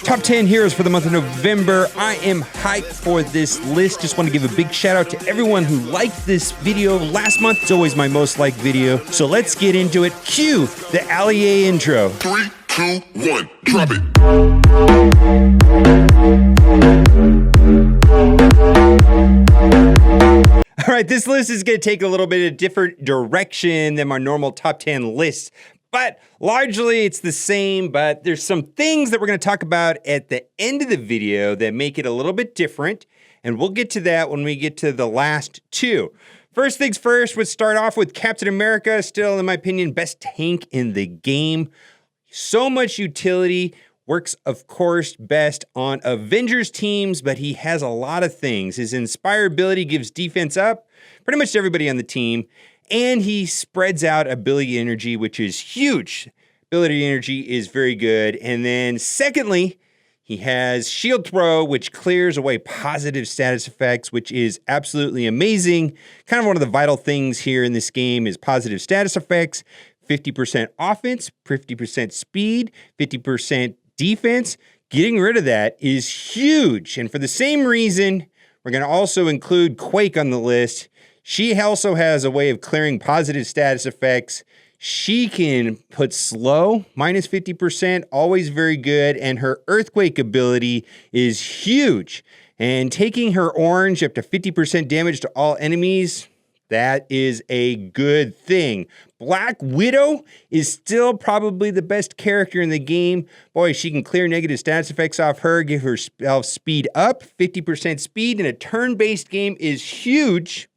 Top 10 heroes for the month of November. I am hyped for this list. Just want to give a big shout out to everyone who liked this video last month. It's always my most liked video. So let's get into it. Cue the Allier intro. 3, 2, 1, drop it. All right, this list is going to take a little bit of a different direction than my normal top 10 lists. But largely it's the same, but there's some things that we're going to talk about at the end of the video that make it a little bit different, and we'll get to that when we get to the last two. First things first, let's start off with Captain America, still in my opinion, best tank in the game. So much utility, works of course best on Avengers teams, but he has a lot of things. His Inspire ability gives defense up pretty much to everybody on the team. And he spreads out ability energy, which is huge. Ability energy is very good. And then secondly, he has shield throw, which clears away positive status effects, which is absolutely amazing. Kind of one of the vital things here in this game is positive status effects. 50% offense, 50% speed, 50% defense. Getting rid of that is huge. And for the same reason, we're going to also include Quake on the list. She also has a way of clearing positive status effects. She can put slow, minus 50%, always very good. And her earthquake ability is huge. And taking her orange up to 50% damage to all enemies, that is a good thing. Black Widow is still probably the best character in the game. Boy, she can clear negative status effects off her, give herself speed up. 50% speed in a turn-based game is huge.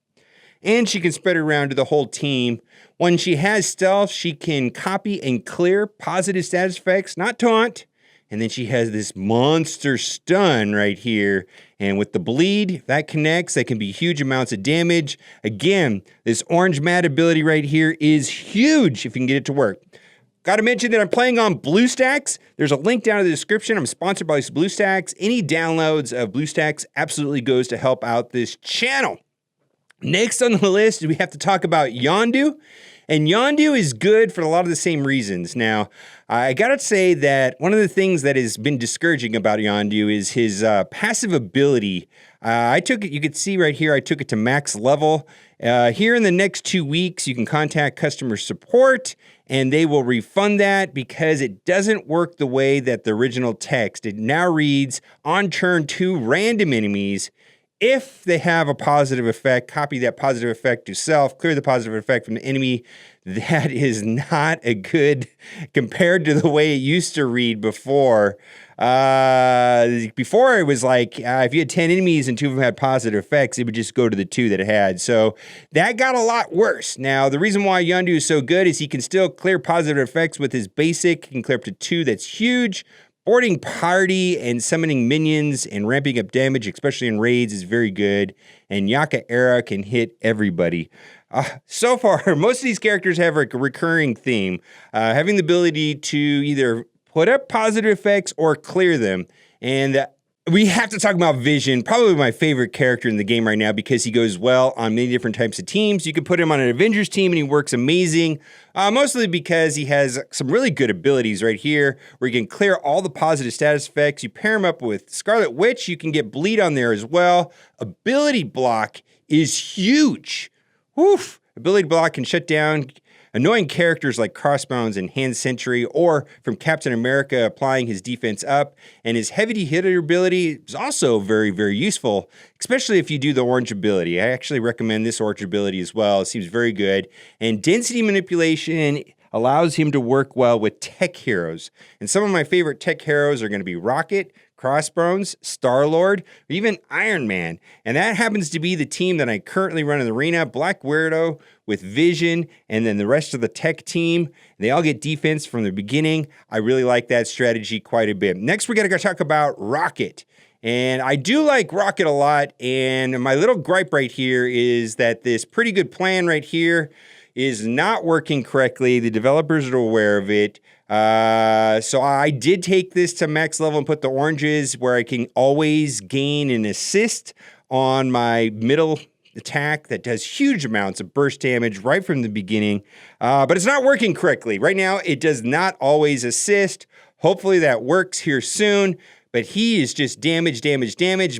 And she can spread it around to the whole team. When she has stealth, she can copy and clear positive status effects, not taunt. And then she has this monster stun right here. And with the bleed, if that connects, that can be huge amounts of damage. Again, this orange mat ability right here is huge if you can get it to work. Got to mention that I'm playing on BlueStacks. There's a link down in the description. I'm sponsored by BlueStacks. Any downloads of BlueStacks absolutely goes to help out this channel. Next on the list, we have to talk about Yondu. And Yondu is good for a lot of the same reasons. Now, I gotta say that one of the things that has been discouraging about Yondu is his passive ability. I took it, you can see right here, I took it to max level. Here in the next 2 weeks, you can contact customer support and they will refund that because it doesn't work the way that the original text. It now reads, on turn 2 random enemies, if they have a positive effect, copy that positive effect to self, clear the positive effect from the enemy. That is not a good, compared to the way it used to read before. Before it was like, if you had 10 enemies and 2 of them had positive effects, it would just go to the 2 that it had. So that got a lot worse. Now, the reason why Yondu is so good is he can still clear positive effects with his basic. He can clear up to 2, that's huge. Boarding party and summoning minions and ramping up damage, especially in raids, is very good. And Yaka era can hit everybody. So far, most of these characters have a recurring theme, having the ability to either put up positive effects or clear them. And we have to talk about Vision, probably my favorite character in the game right now because he goes well on many different types of teams. You can put him on an Avengers team and he works amazing, mostly because he has some really good abilities right here where you can clear all the positive status effects. You pair him up with Scarlet Witch, you can get bleed on there as well. Ability block is huge. Woof! Ability block can shut down annoying characters like Crossbones and Hand Sentry, or from Captain America applying his defense up. And his heavy hitter ability is also very, very useful, especially if you do the orange ability. I actually recommend this orange ability as well. It seems very good. And density manipulation allows him to work well with tech heroes. And some of my favorite tech heroes are going to be Rocket, Crossbones, Star-Lord, or even Iron Man. And that happens to be the team that I currently run in the arena. Black Widow with Vision, and then the rest of the tech team. They all get defense from the beginning. I really like that strategy quite a bit. Next, we're going to go talk about Rocket. And I do like Rocket a lot. And my little gripe right here is that this pretty good plan right here is not working correctly. The developers are aware of it. So I did take this to max level and put the oranges where I can always gain an assist on my middle attack that does huge amounts of burst damage right from the beginning. But it's not working correctly. Right now, it does not always assist. Hopefully that works here soon. But he is just damage,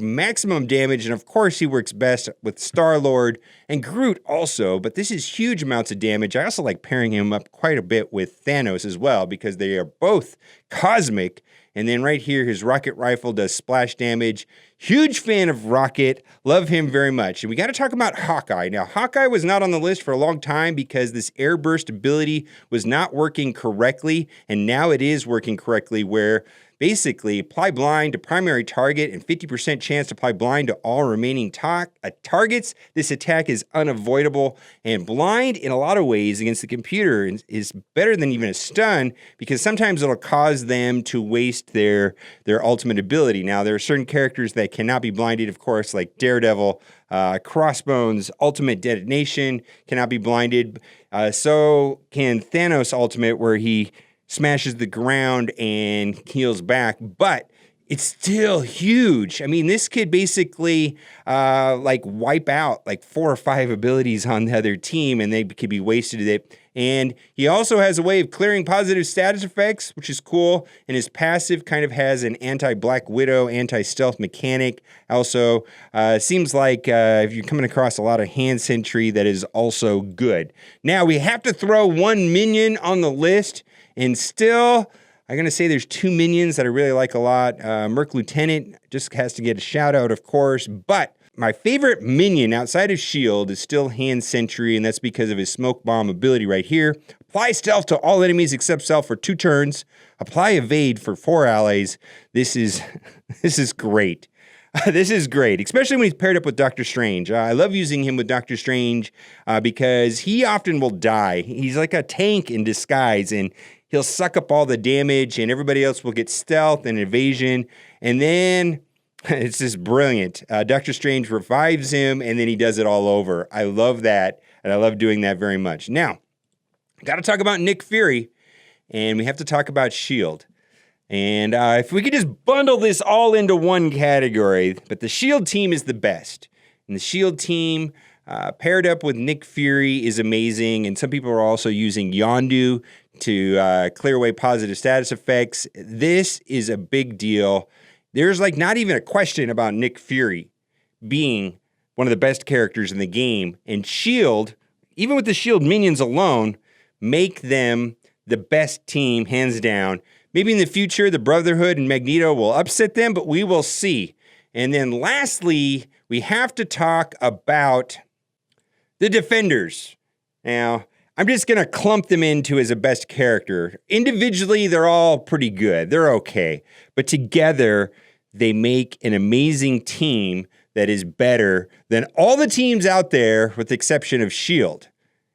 maximum damage. And of course, he works best with Star-Lord and Groot also. But this is huge amounts of damage. I also like pairing him up quite a bit with Thanos as well because they are both cosmic. And then right here, his rocket rifle does splash damage. Huge fan of Rocket. Love him very much. And we got to talk about Hawkeye. Now, Hawkeye was not on the list for a long time because this airburst ability was not working correctly. And now it is working correctly where basically apply blind to primary target and 50% chance to apply blind to all remaining targets. This attack is unavoidable, and blind in a lot of ways against the computer is better than even a stun because sometimes it'll cause them to waste their ultimate ability. Now, there are certain characters that cannot be blinded, of course, like Daredevil, Crossbones, Ultimate Detonation cannot be blinded. So can Thanos Ultimate, where he smashes the ground and heals back, but it's still huge. I mean, this could basically like wipe out like 4 or 5 abilities on the other team, and they could be wasted at it. And he also has a way of clearing positive status effects, which is cool. And his passive kind of has an anti-Black Widow, anti-stealth mechanic. Also, seems like if you're coming across a lot of hand sentry, that is also good. Now, we have to throw one minion on the list. And still, I'm going to say there's 2 minions that I really like a lot. Merc Lieutenant just has to get a shout out, of course. But my favorite minion outside of S.H.I.E.L.D. is still Hand Sentry, and that's because of his Smoke Bomb ability right here. Apply Stealth to all enemies except self for 2 turns. Apply Evade for 4 allies. This is great. This is great, especially when he's paired up with Doctor Strange. I love using him with Doctor Strange because he often will die. He's like a tank in disguise, and he'll suck up all the damage, and everybody else will get stealth and evasion. And then it's just brilliant. Doctor Strange revives him, and then he does it all over. I love that, and I love doing that very much. Now, got to talk about Nick Fury, and we have to talk about S.H.I.E.L.D. And if we could just bundle this all into one category, but the S.H.I.E.L.D. team is the best. And the S.H.I.E.L.D. team paired up with Nick Fury is amazing. And some people are also using Yondu to clear away positive status effects. This is a big deal. There's like not even a question about Nick Fury being one of the best characters in the game. And S.H.I.E.L.D., even with the S.H.I.E.L.D. minions alone, make them the best team, hands down. Maybe in the future, the Brotherhood and Magneto will upset them, but we will see. And then lastly, we have to talk about the Defenders. Now, I'm just going to clump them into as a best character. Individually, they're all pretty good. They're okay. But together, they make an amazing team that is better than all the teams out there with the exception of S.H.I.E.L.D.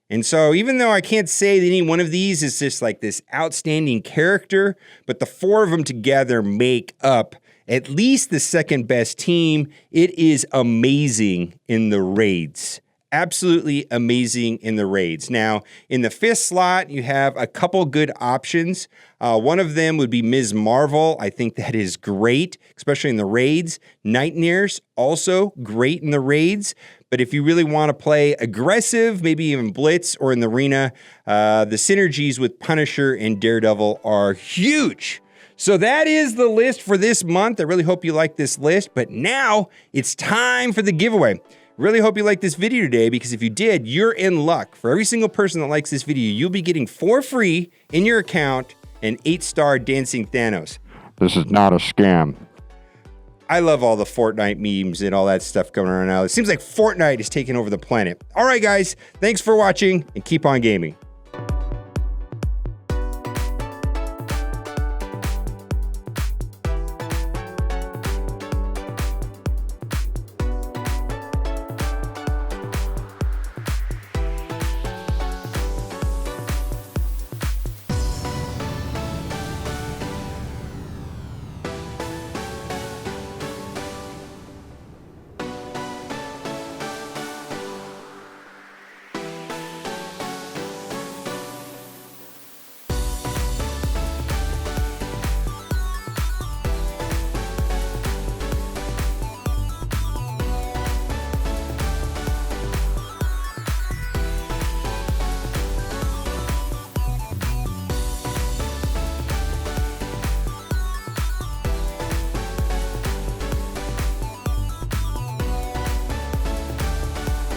And so even though I can't say that any one of these is just like this outstanding character, but the 4 of them together make up at least the second best team. It is amazing in the raids. Absolutely amazing in the raids. Now, in the 5th slot, you have a couple good options. One of them would be Ms. Marvel. I think that is great, especially in the raids. Nightmares, also great in the raids. But if you really want to play aggressive, maybe even blitz or in the arena, the synergies with Punisher and Daredevil are huge. So that is the list for this month. I really hope you like this list. But now it's time for the giveaway. Really hope you liked this video today, because if you did, you're in luck. For every single person that likes this video, you'll be getting for free in your account an 8-star Dancing Thanos. This is not a scam. I love all the Fortnite memes and all that stuff going on now. It seems like Fortnite is taking over the planet. All right, guys, thanks for watching and keep on gaming.